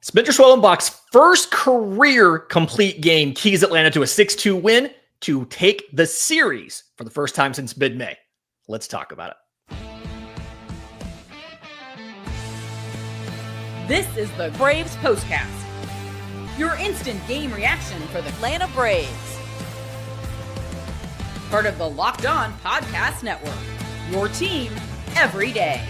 Spencer Schwellenbach's first career complete game keys Atlanta to a 6-2 win to take the series for the first time since mid-May. Let's talk about it. This is the Braves Postcast, your instant game reaction for the Atlanta Braves. Part of the Locked On Podcast Network, your team every day.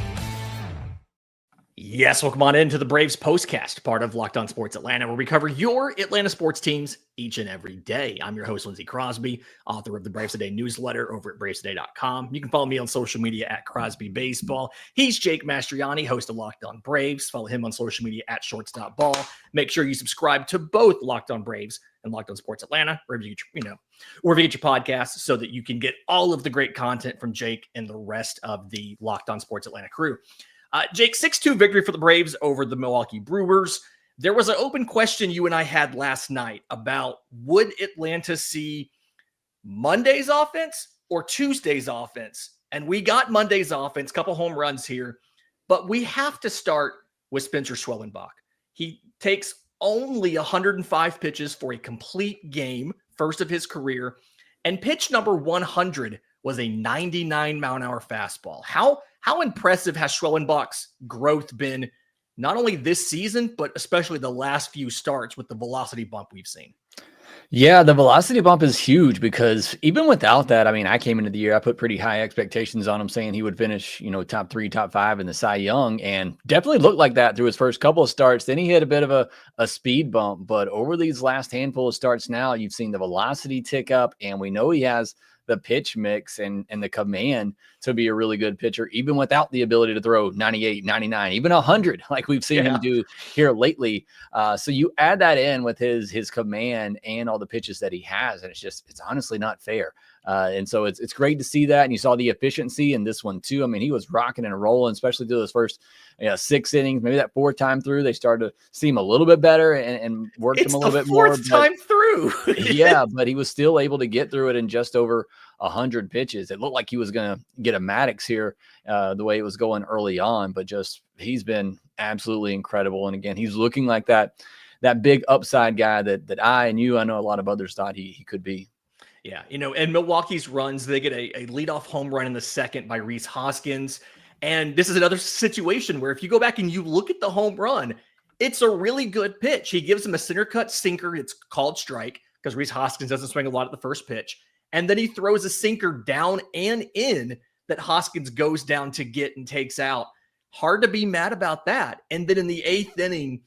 Yes, welcome on into the Braves Postcast, part of Locked On Sports Atlanta, where we cover your Atlanta sports teams each and every day. I'm your host, Lindsay Crosby, author of the Braves Today newsletter over at bravestoday.com. You can follow me on social media at Crosby Baseball. He's Jake Mastroianni, host of Locked On Braves. Follow him on social media at Shorts.Ball. Make sure you subscribe to both Locked On Braves and Locked On Sports Atlanta, wherever you get your podcasts, so that you can get all of the great content from Jake and the rest of the Locked On Sports Atlanta crew. Jake, 6-2 victory for the Braves over the Milwaukee Brewers. There was an open question you and I had last night about would Atlanta see Monday's offense or Tuesday's offense? And we got Monday's offense, couple home runs here, but we have to start with Spencer Schwellenbach. He takes only 105 pitches for a complete game, first of his career, and pitch number 100 was a 99-mile-an-hour fastball. How impressive has Schwellenbach's growth been, not only this season, but especially the last few starts with the velocity bump we've seen? Yeah, the velocity bump is huge because even without that, I mean, I came into the year, I put pretty high expectations on him, saying he would finish, top 3, top 5 in the Cy Young, and definitely looked like that through his first couple of starts. Then he hit a bit of a speed bump, but over these last handful of starts now, you've seen the velocity tick up, and we know he has the pitch mix and the command to be a really good pitcher, even without the ability to throw 98, 99, even 100, like we've seen him do here lately. So you add that in with his command and all the pitches that he has, and it's honestly not fair. And so it's great to see that. And you saw the efficiency in this one too. I mean, he was rocking and rolling, especially through those first 6 innings. Maybe that 4th time through, they started to see him a little bit better and worked him a little bit more. It's the 4th time through. Yeah, but he was still able to get through it in just over 100 pitches. It looked like he was going to get a Maddox here, the way it was going early on, but he's been absolutely incredible. And again, he's looking like that big upside guy that I know a lot of others thought he could be. Yeah, and Milwaukee's runs, they get a leadoff home run in the second by Rhys Hoskins. And this is another situation where if you go back and you look at the home run, it's a really good pitch. He gives him a center cut sinker. It's called strike because Rhys Hoskins doesn't swing a lot at the first pitch. And then he throws a sinker down and in that Hoskins goes down to get and takes out. Hard to be mad about that. And then in the 8th inning,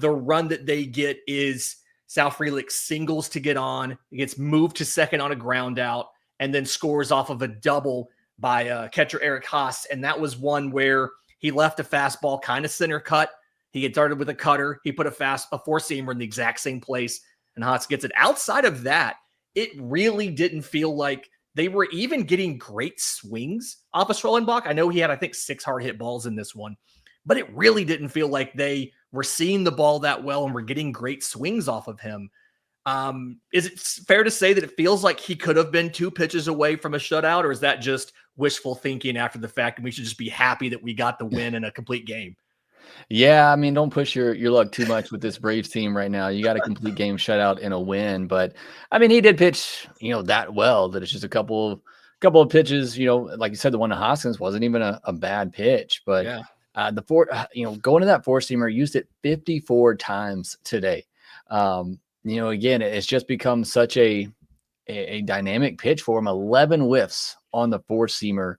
the run that they get is Sal Frelick singles to get on. He gets moved to second on a ground out and then scores off of a double by catcher Eric Haas. And that was one where he left a fastball kind of center cut. He had started with a cutter. He put a four-seamer in the exact same place, and Haas gets it. Outside of that, it really didn't feel like they were even getting great swings off of Schwellenbach. I know he had, I think, 6 hard hit balls in this one, but it really didn't feel like they were seeing the ball that well and were getting great swings off of him. Is it fair to say that it feels like he could have been 2 pitches away from a shutout, or is that just wishful thinking after the fact and we should just be happy that we got the win in a complete game? Yeah, I mean, don't push your luck too much with this Braves team right now. You got a complete game shutout and a win, but I mean, he did pitch, that well that it's just a couple of pitches, like you said, the one to Hoskins wasn't even a bad pitch, but yeah. Going to that 4-seamer, used it 54 times today. Again, it's just become such a dynamic pitch for him. 11 whiffs on the 4-seamer.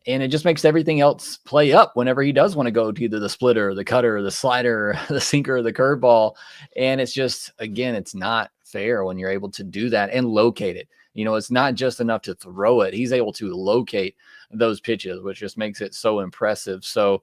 And it just makes everything else play up whenever he does want to go to either the splitter, or the cutter, or the slider, or the sinker, or the curveball. And it's just, again, it's not fair when you're able to do that and locate it. It's not just enough to throw it. He's able to locate those pitches, which just makes it so impressive. So,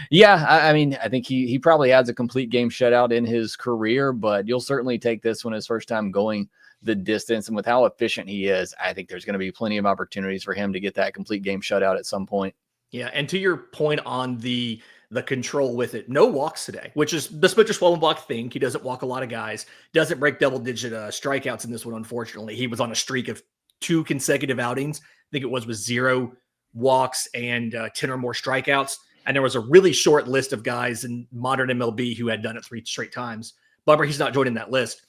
yeah, I mean, I think he probably has a complete game shutout in his career, but you'll certainly take this one his first time going the distance. And with how efficient he is, I think there's going to be plenty of opportunities for him to get that complete game shutout at some point. Yeah, and to your point on the control with it, no walks today, which is the Spencer Schwellenbach thing. He doesn't walk a lot of guys, doesn't break double-digit strikeouts in this one, unfortunately. He was on a streak of 2 consecutive outings. I think it was 0 walks and 10 or more strikeouts. And there was a really short list of guys in modern MLB who had done it 3 straight times. Bummer he's not joining that list.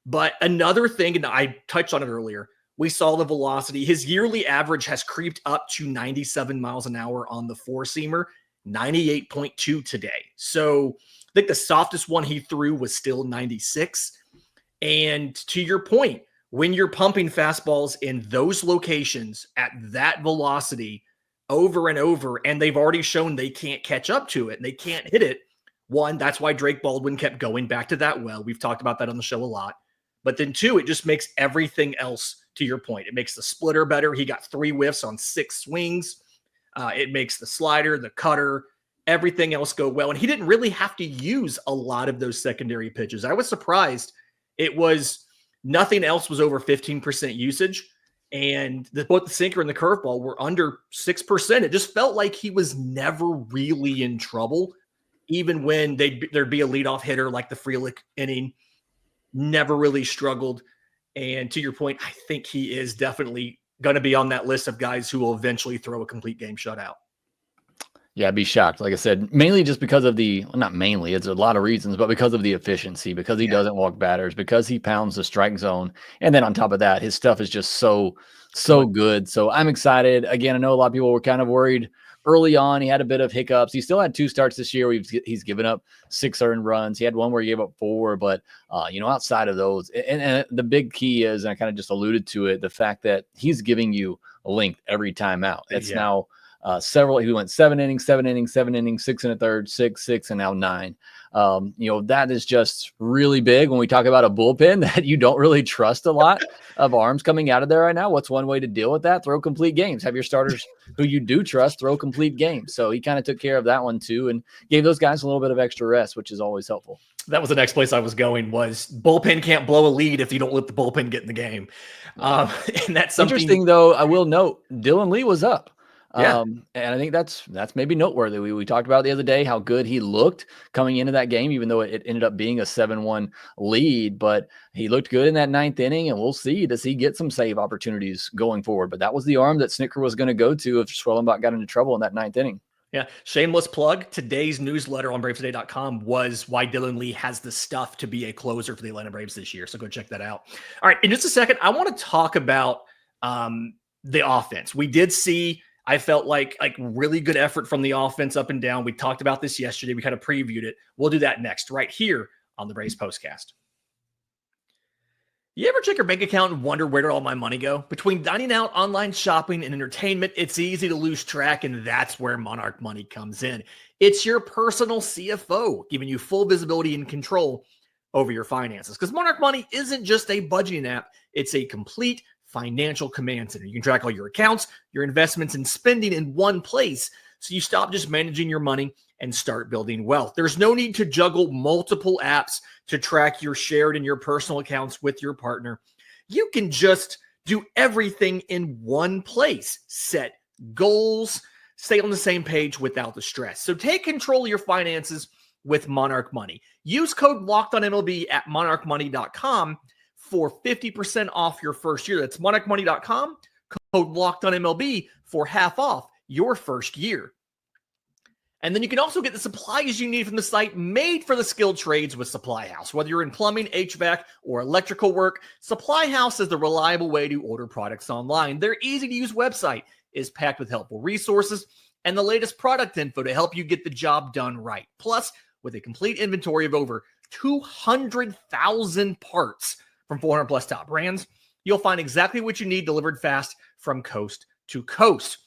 But another thing, and I touched on it earlier, we saw the velocity. His yearly average has creeped up to 97 miles an hour on the four-seamer, 98.2 today. So I think the softest one he threw was still 96. And to your point, when you're pumping fastballs in those locations at that velocity over and over, and they've already shown they can't catch up to it and they can't hit it. One, that's why Drake Baldwin kept going back to that well. We've talked about that on the show a lot. But then two, it just makes everything else, to your point. It makes the splitter better. He got 3 whiffs on 6 swings. It makes the slider, the cutter, everything else go well. And he didn't really have to use a lot of those secondary pitches. I was surprised. It was nothing else was over 15% usage. And both the sinker and the curveball were under 6%. It just felt like he was never really in trouble, even when there'd be a leadoff hitter like the Frelick inning. Never really struggled. And to your point, I think he is definitely going to be on that list of guys who will eventually throw a complete game shutout. Yeah, I'd be shocked. Like I said, mainly just because of not mainly, it's a lot of reasons, but because of the efficiency, because he doesn't walk batters, because he pounds the strike zone. And then on top of that, his stuff is just so good. So I'm excited. Again, I know a lot of people were kind of worried early on. He had a bit of hiccups. He still had 2 starts this year where he's given up 6 earned runs. He had one where he gave up 4, but outside of those, and the big key is, and I kind of just alluded to it, the fact that he's giving you a length every time out. It's now he went 7 innings, 6 1/3, 6, and now 9. That is just really big when we talk about a bullpen that you don't really trust a lot of arms coming out of there right now. What's one way to deal with that? Throw complete games. Have your starters who you do trust throw complete games. So he kind of took care of that one too and gave those guys a little bit of extra rest, which is always helpful. That was the next place I was going, was bullpen can't blow a lead if you don't let the bullpen get in the game. And that's something interesting, though. I will note Dylan Lee was up. Yeah. And I think that's maybe noteworthy. We talked about the other day how good he looked coming into that game, even though it ended up being a 7-1 lead. But he looked good in that 9th inning, and we'll see. Does he get some save opportunities going forward? But that was the arm that Snitker was going to go to if Schwellenbach got into trouble in that 9th inning. Yeah. Shameless plug. Today's newsletter on BravesToday.com was why Dylan Lee has the stuff to be a closer for the Atlanta Braves this year. So go check that out. All right. In just a second, I want to talk about the offense. We did see, I felt like really good effort from the offense up and down. We talked about this yesterday. We kind of previewed it. We'll do that next, right here on the Braves Postcast. You ever check your bank account and wonder where did all my money go? Between dining out, online shopping, and entertainment, it's easy to lose track, and that's where Monarch Money comes in. It's your personal CFO, giving you full visibility and control over your finances. Because Monarch Money isn't just a budgeting app, it's a complete financial command center. You can track all your accounts, your investments, and spending in one place, so you stop just managing your money and start building wealth. There's no need to juggle multiple apps to track your shared and your personal accounts with your partner. You can just do everything in one place. Set goals, stay on the same page without the stress. So take control of your finances with Monarch Money. Use code LOCKEDONMLB at monarchmoney.com for 50% off your first year. That's monarchmoney.com, code LOCKEDONMLB for half off your first year. And then you can also get the supplies you need from the site made for the skilled trades with Supply House. Whether you're in plumbing, HVAC, or electrical work, Supply House is the reliable way to order products online. Their easy-to-use website is packed with helpful resources and the latest product info to help you get the job done right. Plus, with a complete inventory of over 200,000 parts from 400-plus top brands, you'll find exactly what you need delivered fast from coast to coast.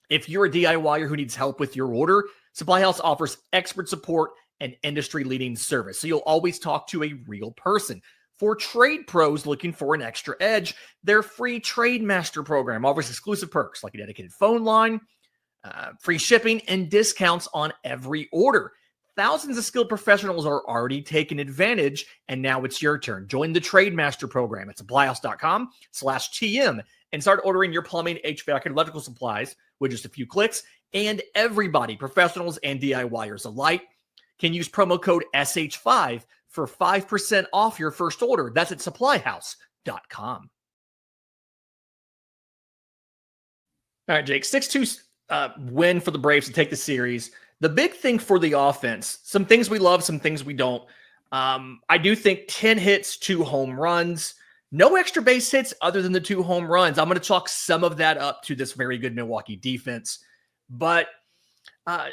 If you're a DIYer who needs help with your order, Supply House offers expert support and industry-leading service, so you'll always talk to a real person. For trade pros looking for an extra edge, their free Trade Master program offers exclusive perks like a dedicated phone line, free shipping, and discounts on every order. Thousands of skilled professionals are already taking advantage, and now it's your turn. Join the Trade Master program at supplyhouse.com/TM and start ordering your plumbing, HVAC, and electrical supplies with just a few clicks. And everybody, professionals and DIYers alike, can use promo code SH5 for 5% off your first order. That's at supplyhouse.com. All right, Jake, 6-2 win for the Braves to take the series. The big thing for the offense, some things we love, some things we don't. I do think 10 hits, 2 home runs, no extra base hits other than the 2 home runs. I'm going to chalk some of that up to this very good Milwaukee defense. But I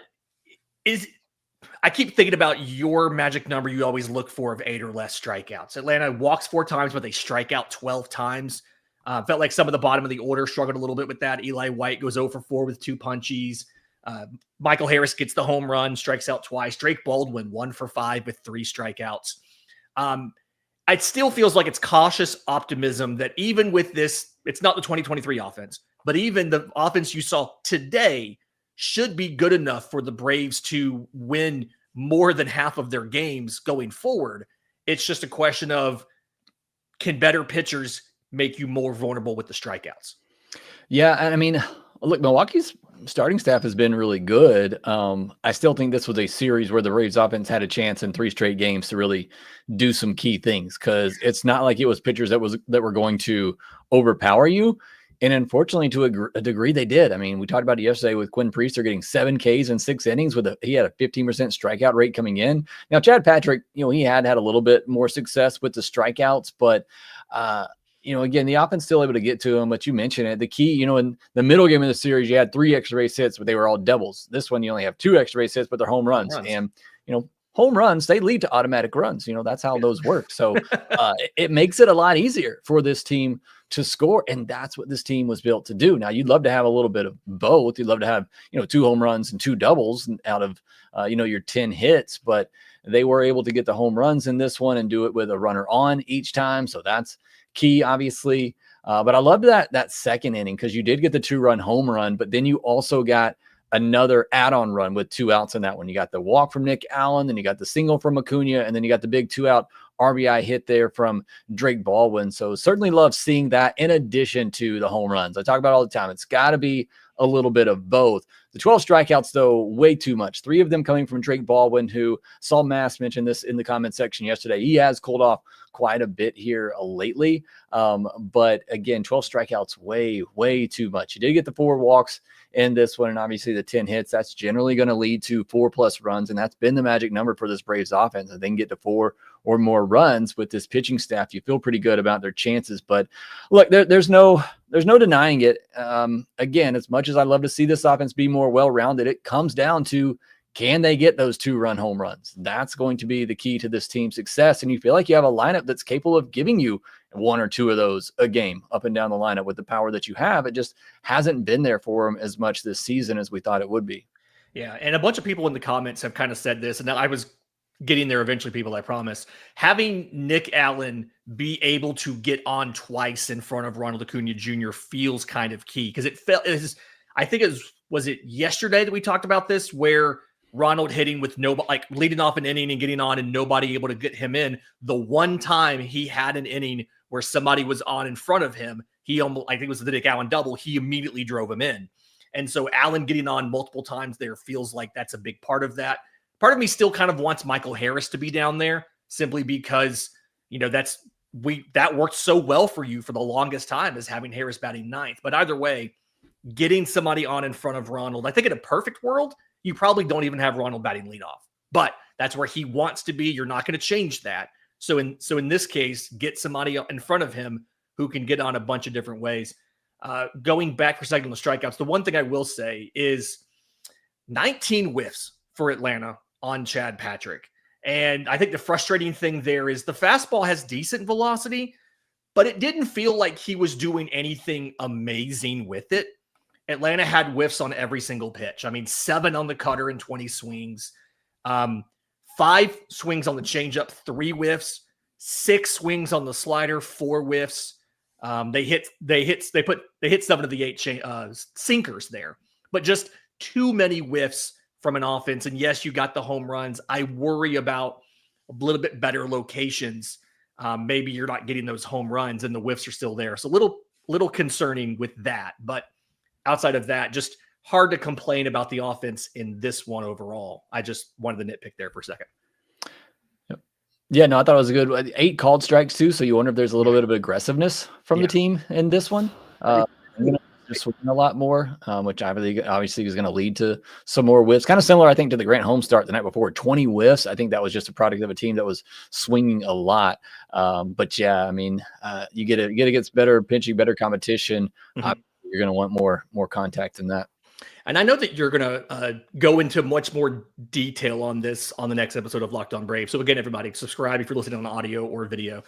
keep thinking about your magic number you always look for of 8 or less strikeouts. Atlanta walks 4 times, but they strike out 12 times. Felt like some of the bottom of the order struggled a little bit with that. Eli White goes 0 for 4 with 2 punchies. Michael Harris gets the home run, strikes out twice. Drake Baldwin 1 for 5 with 3 strikeouts. It still feels like it's cautious optimism that even with this, it's not the 2023 offense, but even the offense you saw today should be good enough for the Braves to win more than half of their games going forward. It's just a question of, can better pitchers make you more vulnerable with the strikeouts? Yeah, and I mean, look, Milwaukee's starting staff has been really good. I still think this was a series where the Braves offense had a chance in 3 straight games to really do some key things, because it's not like it was pitchers that were going to overpower you. And unfortunately, to a degree, they did. I mean, we talked about it yesterday with Quinn Priester getting 7 Ks in 6 innings he had a 15% strikeout rate coming in. Now, Chad Patrick, he had a little bit more success with the strikeouts, but again, the offense still able to get to him. But you mentioned it. The key, in the middle game of the series, you had 3 extra base hits, but they were all doubles. This one, you only have 2 extra base hits, but they're home runs. And, home runs, they lead to automatic runs. That's how those work. So it makes it a lot easier for this team to score. And that's what this team was built to do. Now, you'd love to have a little bit of both. You'd love to have, 2 home runs and 2 doubles out of, your 10 hits, but they were able to get the home runs in this one and do it with a runner on each time. So that's key, obviously. But I loved that second inning, because you did get the 2-run home run, but then you also got another add-on run with 2 outs in that one. You got the walk from Nick Allen, then you got the single from Acuna, and then you got the big 2-out RBI hit there from Drake Baldwin. So certainly love seeing that in addition to the home runs. I talk about it all the time. It's got to be a little bit of both. The 12 strikeouts, though, way too much. 3 of them coming from Drake Baldwin, who Saul Mass mentioned this in the comment section yesterday. He has cooled off quite a bit here lately. But again, 12 strikeouts, way, way too much. You did get the 4 walks in this one, and obviously the 10 hits. That's generally going to lead to 4+ runs, and that's been the magic number for this Braves offense. If they can get to 4 or more runs with this pitching staff, you feel pretty good about their chances. But look, there's no denying it. Again, as much as I love to see this offense be more well-rounded, it comes down to, can they get those 2-run home runs? That's going to be the key to this team's success. And you feel like you have a lineup that's capable of giving you 1 or 2 of those a game up and down the lineup with the power that you have. It just hasn't been there for them as much this season as we thought it would be. Yeah, and a bunch of people in the comments have kind of said this, and I was getting there eventually, people, I promise. Having Nick Allen be able to get on twice in front of Ronald Acuna Jr. feels kind of key, because I think was it yesterday that we talked about this, where Ronald hitting with nobody, like leading off an inning and getting on and nobody able to get him in. The one time he had an inning where somebody was on in front of him, I think it was the Nick Allen double, he immediately drove him in. And so Allen getting on multiple times there feels like that's a big part of that. Part of me still kind of wants Michael Harris to be down there, simply because, that worked so well for you for the longest time, as having Harris batting 9th. But either way, getting somebody on in front of Ronald, I think in a perfect world, you probably don't even have Ronald batting leadoff, but that's where he wants to be. You're not going to change that. So in this case, get somebody in front of him who can get on a bunch of different ways. Going back for a second on the strikeouts, the one thing I will say is 19 whiffs for Atlanta on Chad Patrick. And I think the frustrating thing there is the fastball has decent velocity, but it didn't feel like he was doing anything amazing with it. Atlanta had whiffs on every single pitch. 7 on the cutter and 20 swings, 5 swings on the changeup, 3 whiffs, 6 swings on the slider, 4 whiffs. They hit 7 of the 8 sinkers there, but just too many whiffs from an offense. And yes, you got the home runs. I worry about a little bit better locations. Maybe you're not getting those home runs and the whiffs are still there. So little concerning with that, but outside of that, just hard to complain about the offense in this one overall. I just wanted to nitpick there for a second. Yeah, no, I thought it was a good 8 called strikes too. So you wonder if there's a little bit of aggressiveness from the team in this one. just swinging a lot more, which obviously is going to lead to some more whiffs. Kind of similar, I think, to the Grant Holmes start the night before. 20 whiffs. I think that was just a product of a team that was swinging a lot. But yeah, I mean, you get against better pitching, better competition. You're going to want more contact than that. And I know that you're going to go into much more detail on this on the next episode of Locked On Braves. So again, everybody, subscribe if you're listening on audio or video.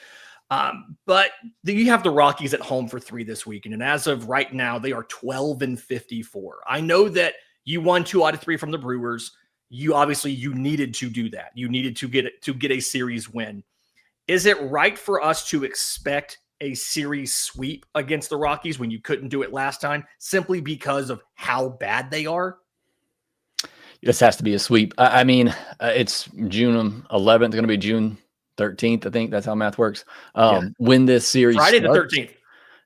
But you have the Rockies at home for 3 this weekend. And as of right now, they are 12-54. I know that you won 2 out of 3 from the Brewers. You needed to do that. You needed to get a series win. Is it right for us to expect a series sweep against the Rockies when you couldn't do it last time simply because of how bad they are? This has to be a sweep. I mean, it's June 11th, going to be June 13th. I think that's how math works. When this series Friday starts, the 13th.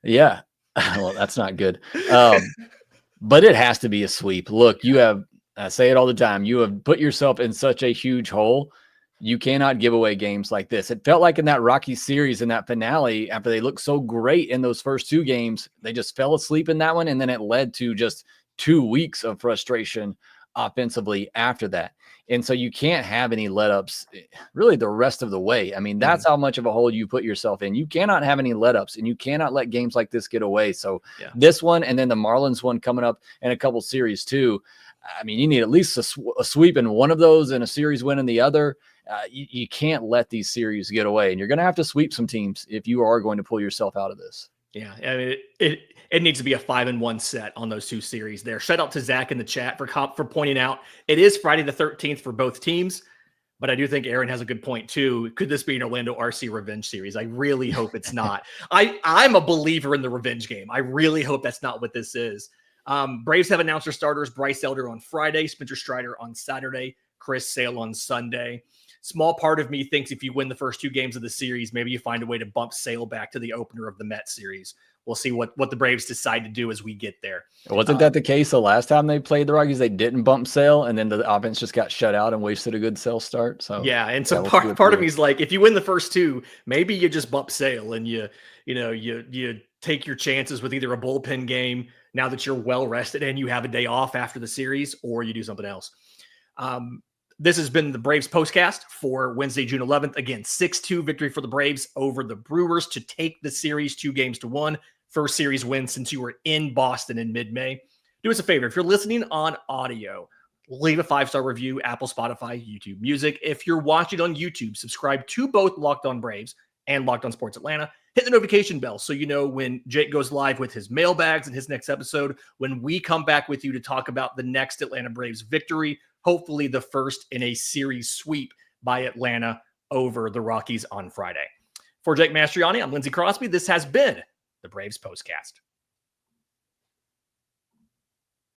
Yeah. Well, that's not good. But it has to be a sweep. Look, I say it all the time. You have put yourself in such a huge hole. You cannot give away games like this. It felt like in that Rockies series, in that finale, after they looked so great in those first 2 games, they just fell asleep in that one. And then it led to just 2 weeks of frustration offensively after that. And so you can't have any let-ups really the rest of the way. I mean, that's how much of a hole you put yourself in. You cannot have any let-ups, and you cannot let games like this get away. So this one, and then the Marlins one coming up in a couple series too. I mean, you need at least a sweep in one of those and a series win in the other. You can't let these series get away, and you're going to have to sweep some teams if you are going to pull yourself out of this. Yeah, I mean, it needs to be a 5-1 set on those 2 series there. Shout out to Zach in the chat for pointing out it is Friday the 13th for both teams, but I do think Aaron has a good point too. Could this be an Orlando RC revenge series? I really hope it's not. I'm a believer in the revenge game. I really hope that's not what this is. Braves have announced their starters: Bryce Elder on Friday, Spencer Strider on Saturday, Chris Sale on Sunday. Small part of me thinks if you win the first 2 games of the series, maybe you find a way to bump Sale back to the opener of the Mets series. We'll see what the Braves decide to do as we get there. Wasn't that the case the last time they played the Rockies? They didn't bump Sale, and then the offense just got shut out and wasted a good Sale start. So yeah, and so part of me is like, if you win the first 2, maybe you just bump Sale and you take your chances with either a bullpen game now that you're well rested and you have a day off after the series, or you do something else. This has been the Braves Postcast for Wednesday, June 11th. Again, 6-2 victory for the Braves over the Brewers to take the series 2-1. First series win since you were in Boston in mid-May. Do us a favor. If you're listening on audio, leave a 5-star review, Apple, Spotify, YouTube Music. If you're watching on YouTube, subscribe to both Locked On Braves and Locked On Sports Atlanta. Hit the notification bell so you know when Jake goes live with his mailbags and his next episode, when we come back with you to talk about the next Atlanta Braves victory, hopefully the first in a series sweep by Atlanta over the Rockies on Friday. For Jake Mastroianni, I'm Lindsay Crosby. This has been the Braves Postcast.